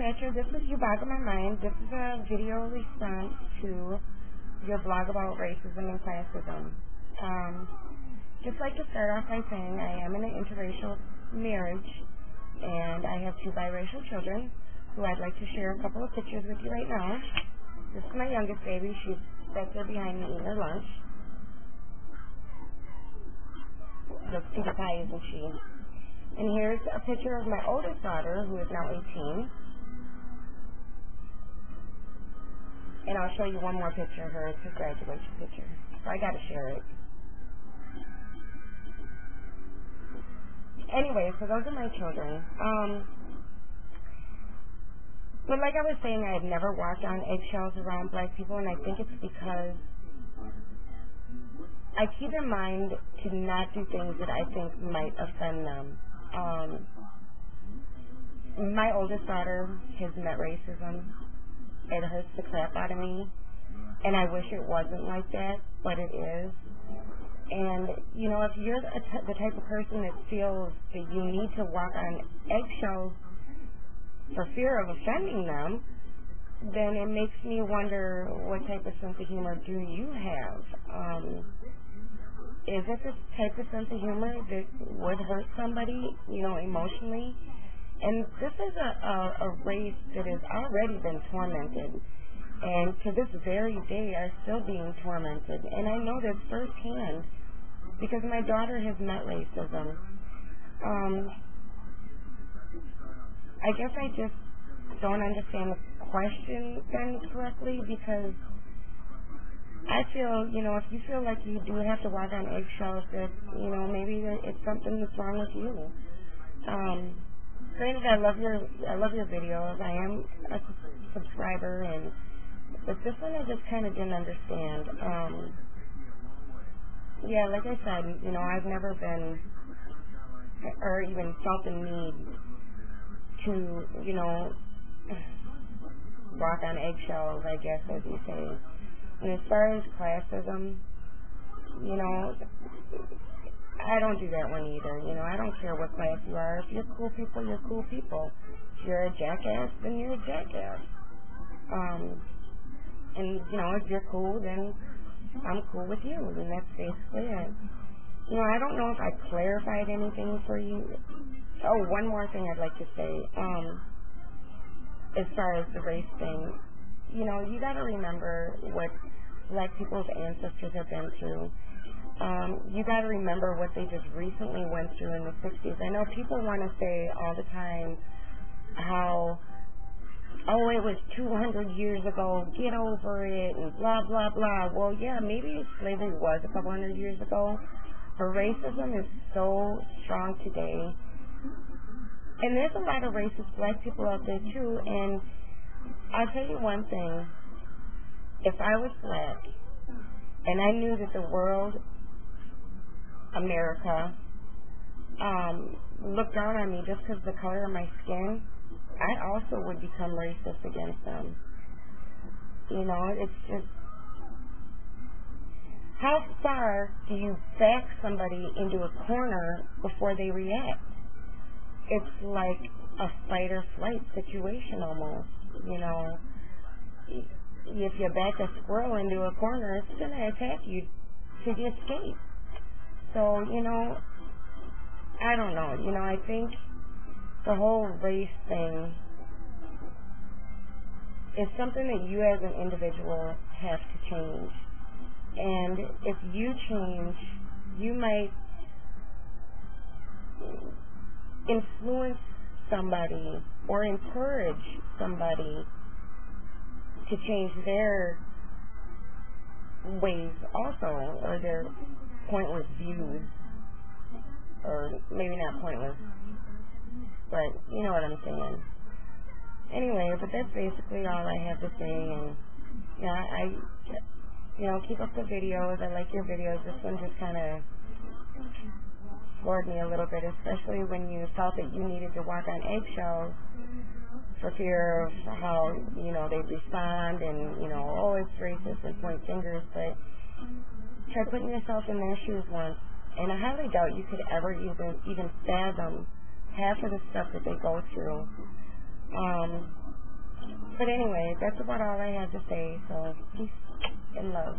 Dispatcher, this is UBoggleMyMind. This is a video response to your blog about racism and classism. Just like to start off by saying I am in an interracial marriage, and I have 2 biracial children who I'd like to share a couple of pictures with you right now. This is my youngest baby. She's back there behind me eating her lunch. Looks super pie, isn't she? And here's a picture of my oldest daughter, who is now 18. And I'll show you one more picture of her. It's her graduation picture. So I got to share it. Anyway, so those are my children. But like I was saying, I've never walked on eggshells around black people, and I think it's because I keep in mind to not do things that I think might offend them. My oldest daughter has met racism. It hurts the crap out of me, and I wish it wasn't like that, but it is. And, you know, if you're the type of person that feels that you need to walk on eggshells for fear of offending them, then it makes me wonder, what type of sense of humor do you have? Is it the type of sense of humor that would hurt somebody, you know, emotionally? And this is a race that has already been tormented, and to this very day are still being tormented. And I know this firsthand because my daughter has met racism. I guess I just don't understand the question then correctly, because I feel, you know, if you feel like you do have to walk on eggshells, that, you know, maybe it's something that's wrong with you. Granted, I love your videos. I am a subscriber, but this one I just kind of didn't understand. Yeah, like I said, you know, I've never been or even felt the need to, you know, walk on eggshells, I guess, as you say. And as far as classism, you know, I don't do that one either. You know, I don't care what class you are. If you're cool people, you're cool people. If you're a jackass, then you're a jackass. And, you know, if you're cool, then I'm cool with you. And that's basically it. You know, I don't know if I clarified anything for you. Oh, one more thing I'd like to say. As far as the race thing, you know, you got to remember what black people's ancestors have been through. You got to remember what they just recently went through in the 60s. I know people want to say all the time how, oh, it was 200 years ago, get over it, and blah, blah, blah. Well, yeah, maybe slavery was a couple hundred years ago, but racism is so strong today. And there's a lot of racist black people out there, too, and I'll tell you one thing. If I was black, and I knew that the world, America, looked down on me just because of the color of my skin, I also would become racist against them. You know, it's just, how far do you back somebody into a corner before they react? It's like a fight or flight situation almost, you know. If you back a squirrel into a corner, it's going to attack you to escape. So, you know, I don't know. You know, I think the whole race thing is something that you as an individual have to change. And if you change, you might influence somebody or encourage somebody to change their ways also, or their pointless views, or maybe not pointless, but you know what I'm saying. Anyway, but that's basically all I have to say, and yeah, keep up the videos. I like your videos. This one just kind of floored me a little bit, especially when you felt that you needed to walk on eggshells for fear of how, you know, they respond and, you know, oh, it's racist and point fingers, but try putting yourself in their shoes once, and I highly doubt you could ever even fathom half of the stuff that they go through. But anyway, that's about all I have to say. So peace and love.